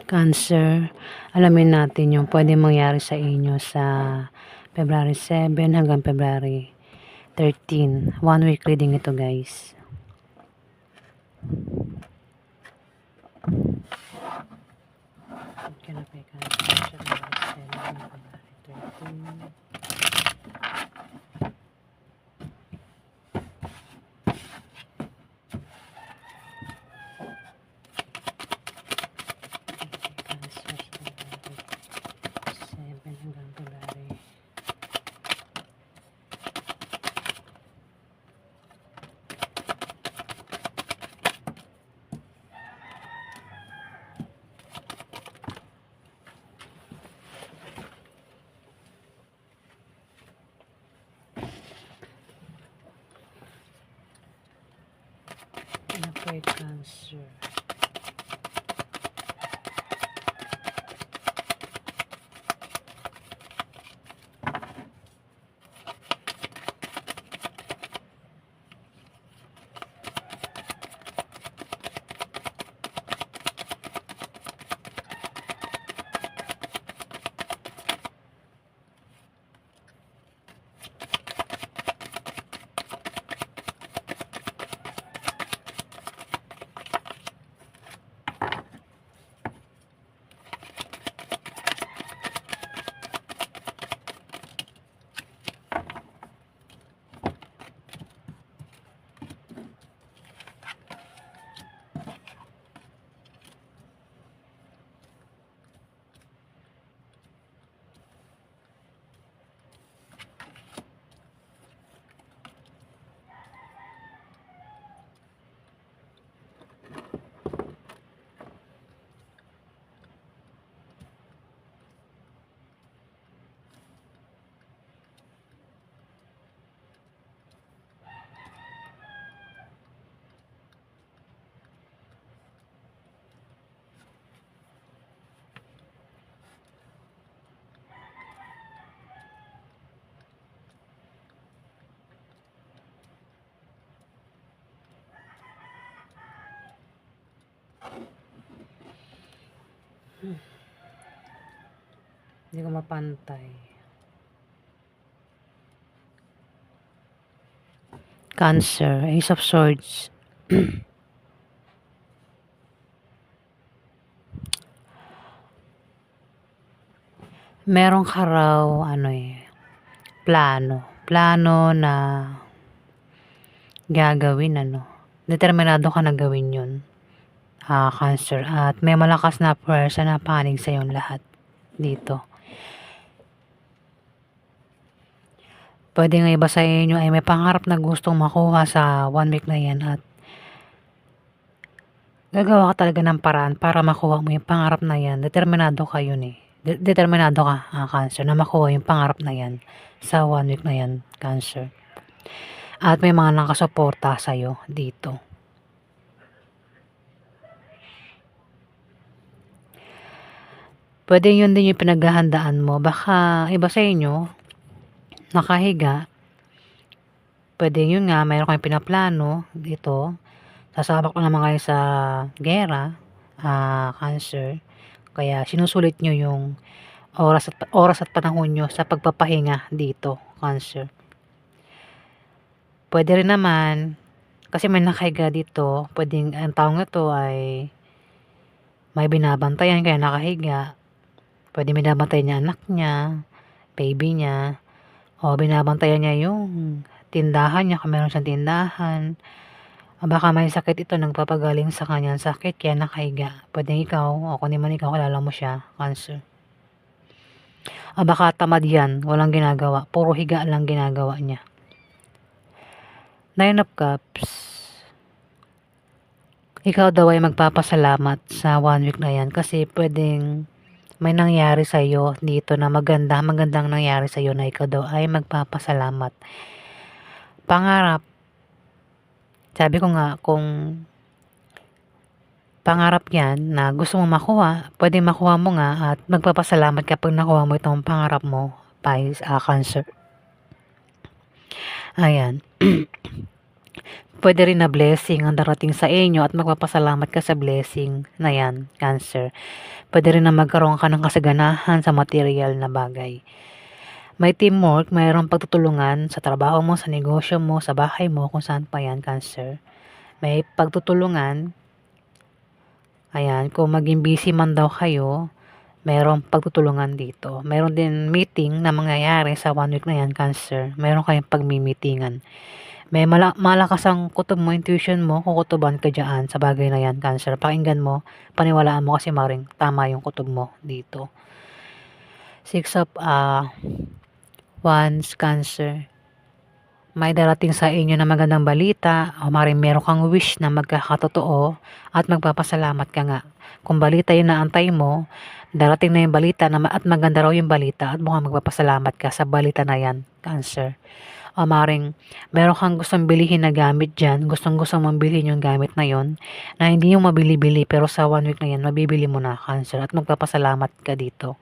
Cancer, alamin natin yung pwede mangyari sa inyo sa February 7 hanggang February 13. 1 week reading ito, guys. Okay na kay Cancer, February 7 hanggang February 13. Kay Cancer. Hindi ko mapantay. Cancer, Ace of Swords. Meron ka raw, plano na gagawin, determinado ka na gawin yun, Cancer, at may malakas na puwersa na panig sa yung lahat dito. Pwede nga iba sa inyo ay may pangarap na gustong makuha sa 1 week na yan, at gagawa ka talaga ng paraan para makuha mo yung pangarap na yan. Determinado ka yun determinado ka, Cancer, na makuha yung pangarap na yan sa 1 week na yan, Cancer. At may mga nakasuporta sa'yo dito. Pwede yun din yung pinaghahandaan mo. Baka iba sa inyo, nakahiga. Pwede yun nga, mayroon kayong pinaplano dito. Sasabak ko naman kayo sa gera, Cancer. Kaya sinusulit nyo yung oras at panahon nyo sa pagpapahinga dito, Cancer. Pwede rin naman, kasi may nakahiga dito, pwedeng ang taong ito ay may binabantayan kaya nakahiga. Pwede binabantayan niya anak niya, baby niya, o binabantayan niya yung tindahan niya kung meron siyang tindahan. Baka may sakit ito, nagpapagaling sa kanyang sakit kaya nakahiga. Pwede ikaw, o kung di man ikaw, kilala mo siya, Cancer. Baka tamad yan, walang ginagawa, puro higa lang ginagawa niya. 9 of Cups. Ikaw daw ay magpapasalamat sa 1 week na yan kasi pwedeng may nangyari sa iyo dito na magandang nangyari sa iyo na ikaw daw ay magpapasalamat. Pangarap, sabi ko nga, kung pangarap yan na gusto mo makuha, pwede makuha mo nga at magpapasalamat kapag nakuha mo itong pangarap mo, Cancer. Ayan. Pwede rin na blessing ang darating sa inyo at magpapasalamat ka sa blessing na yan, Cancer. Pwede rin na magkaroon ka ng kasaganahan sa material na bagay. May teamwork, mayroong pagtutulungan sa trabaho mo, sa negosyo mo, sa bahay mo, kung saan pa yan, Cancer. May pagtutulungan. Ayan, kung maging busy man daw kayo, mayroong pagtutulungan dito. Mayroon din meeting na mangyayari sa 1 week na yan, Cancer. Mayroon kayong pagmi-meetingan. May malakas ang kutob mo, intuition mo, kukutuban ka dyan sa bagay na yan, Cancer. Pakinggan mo, paniwalaan mo kasi maring tama yung kutob mo dito. 6 of Wands, Cancer. May darating sa inyo na magandang balita o maring meron kang wish na magkakatotoo at magpapasalamat ka nga. Kung balita yun na antay mo, darating na yung balita na at maganda raw yung balita at mukhang magpapasalamat ka sa balita na yan, Cancer. O maring meron kang gustong bilihin na gamit dyan, gustong mong bilhin yung gamit na yon na hindi yung mabili-bili pero sa 1 week na yan, mabibili mo na, Cancer, at magpapasalamat ka dito.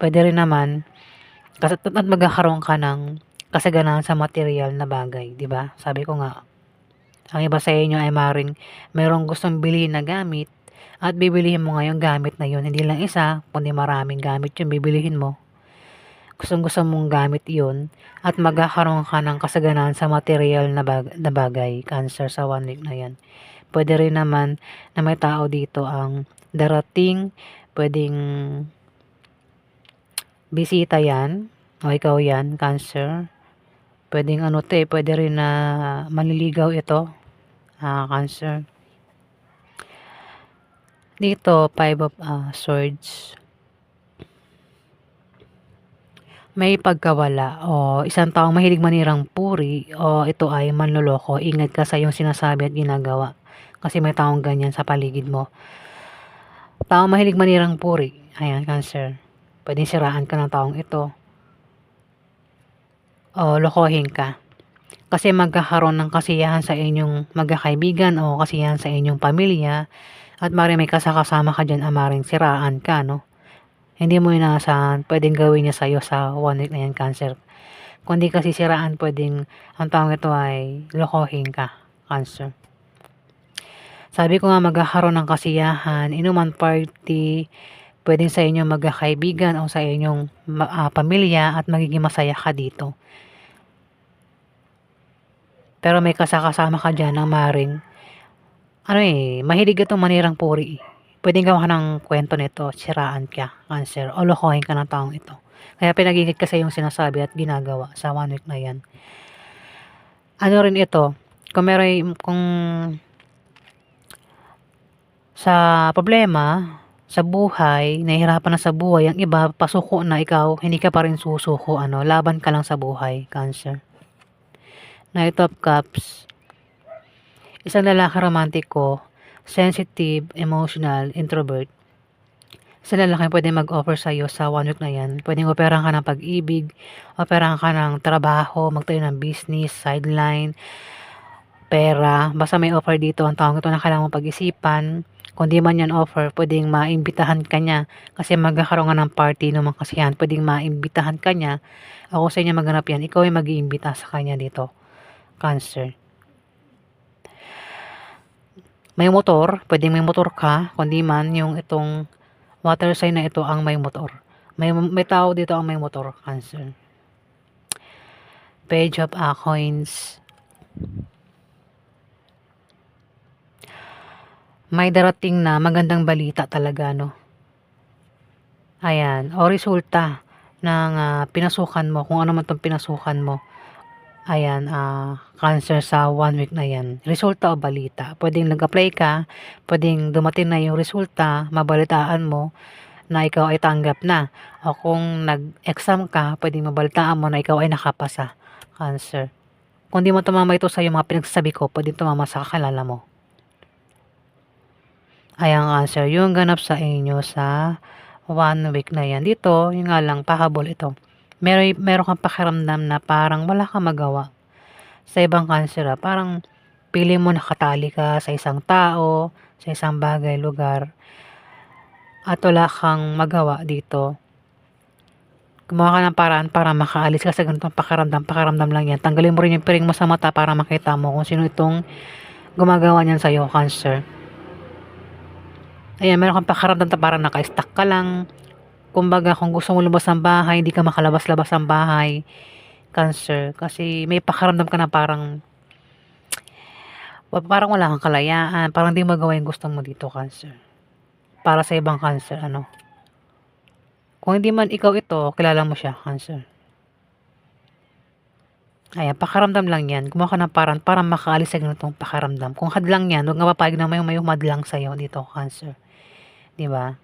Pwede rin naman, at magkakaroon ka ng kasaganahan sa material na bagay, di ba? Sabi ko nga, ang iba sa inyo ay maring merong gustong bilhin na gamit at bibilihin mo nga yung gamit na yun. Hindi lang isa, kundi maraming gamit yung bibilihin mo. Gusto mong gamit yun at magkakaroon ka ng kasaganahan sa material na bagay, Cancer, sa 1 week na yan. Pwede rin naman na may tao dito ang darating, pwedeng bisita yan, o ikaw yan, Cancer. Pwedeng pwede rin na manliligaw ito, Cancer. Dito, 5 of Swords. May pagkawala o isang taong mahilig manirang puri o ito ay manloloko. Ingat ka sa iyong sinasabi at ginagawa. Kasi may taong ganyan sa paligid mo. Taong mahilig manirang puri. Ayan, Cancer. Pwedeng siraan ka ng taong ito. O lokohin ka. Kasi magkakaroon ng kasiyahan sa inyong magkakaibigan o kasiyahan sa inyong pamilya at may kasama ka dyan, maring siraan ka, no? Hindi mo inaasahan, pwedeng gawin niya sa'yo sa 1 week na yan, Cancer. Kung di kasi siraan, pwedeng ang taong ito ay lokohin ka, Cancer. Sabi ko nga magkakaroon ng kasiyahan, inuman party, pwedeng sa inyong magkakaibigan o sa inyong pamilya at magiging masaya ka dito. Pero may kasama ka dyan na maring, mahilig itong manirang puri. Pwedeng gawa ka ng kwento nito, siraan ka, Cancer, o lokohin ka ng taong ito. Kaya pinagigit ka sa iyong sinasabi at ginagawa sa 1 week na yan. Ano rin ito, kung sa problema, sa buhay, nahihirapan na sa buhay, ang iba, pasuko na, ikaw, hindi ka pa rin susuko, laban ka lang sa buhay, Cancer. Knight of Cups. Isang lalaki romantiko, sensitive, emotional, introvert. Isang lalaki pwede mag-offer sa'yo sa 1 week na yan. Pwedeng operahan ka ng pag-ibig, operahan ka ng trabaho, magtayo ng business, sideline, pera. Basta may offer dito, ang taong ito na kailangan mong pag-isipan. Kung di man yan offer, pwedeng maimbitahan ka niya kasi magkakaroon nga ng party ng mga kasiyahan. Pwedeng maimbitahan ka niya. Ako sa inyo maganap yan, ikaw ay mag-iimbita sa kanya dito, Cancer. May motor, pwedeng may motor ka, kundi man yung itong water sign na ito ang may motor. May tao dito ang may motor, Cancer. Page of Coins. May darating na magandang balita talaga, no? Ayan, o resulta ng pinasukan mo, kung ano man itong pinasukan mo. Ayan, Cancer, sa 1 week na yan. Resulta o balita. Pwedeng nag-apply ka, pwedeng dumating na yung resulta, mabalitaan mo na ikaw ay tanggap na. O kung nag-exam ka, pwedeng mabalitaan mo na ikaw ay nakapasa, Cancer. Kung di mo tumama ito sa yung mga pinagsasabi ko, pwedeng tumama sa kakilala mo. Ayan, Cancer, yung ganap sa inyo sa 1 week na yan. Dito, yung nga lang, pahabol ito. Meron kang pakiramdam na parang wala kang magawa. Sa ibang Cancer, parang pili mo nakatali ka sa isang tao, sa isang bagay, lugar, at wala kang magawa dito, gumawa ka ng paraan para makaalis ka sa ganitong pakiramdam lang yan. Tanggalin mo rin yung piring mo sa mata para makita mo kung sino itong gumagawa niyan sa'yo, Cancer. Ayan, meron kang pakiramdam na parang naka-stuck ka lang. Kumbaga, kung gusto mo lumabas ng bahay, hindi ka makalabas-labas ng bahay, Cancer. Kasi may pakiramdam ka na parang wala kang kalayaan, parang hindi magawa yung gusto mo dito, Cancer. Para sa ibang Cancer, ano. Kung hindi man ikaw ito, kilala mo siya, Cancer. Ayan, pakiramdam lang yan. Gumawa ka ng paraan para makaalis sa ganitong pakiramdam. Kung hadlang yan, huwag nga papayag na may humadlang sa'yo dito, Cancer. 'Di ba?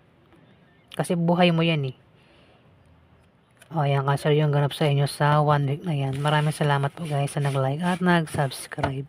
Kasi buhay mo yan eh. O, ayan, Cancer, yung ganap sa inyo sa 1 week na yan. Maraming salamat po guys sa nag-like at nag-subscribe.